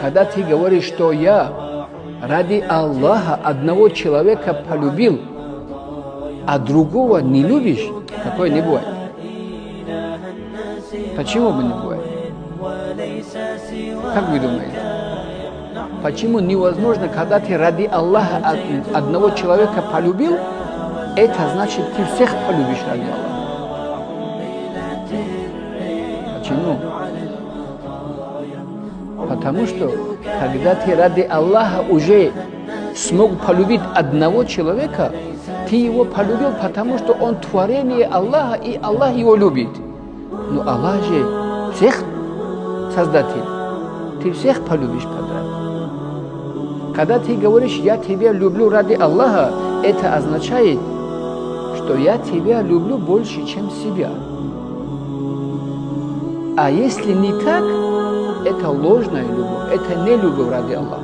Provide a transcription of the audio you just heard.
когда ты говоришь, что я ради Аллаха одного человека полюбил, а другого не любишь, такое не бывает. Почему бы не бывает? Как вы думаете? Почему невозможно, когда ты ради Аллаха одного человека полюбил, это значит, ты всех полюбишь ради Аллаха? Почему? Потому что, когда ты ради Аллаха уже смог полюбить одного человека, ты его полюбил, потому что он творение Аллаха, и Аллах его любит. Но Аллах же всех создатель. Ты всех полюбишь подряд. Когда ты говоришь, я тебя люблю ради Аллаха, это означает, что я тебя люблю больше, чем себя. А если не так, это ложная любовь, это не любовь ради Аллаха.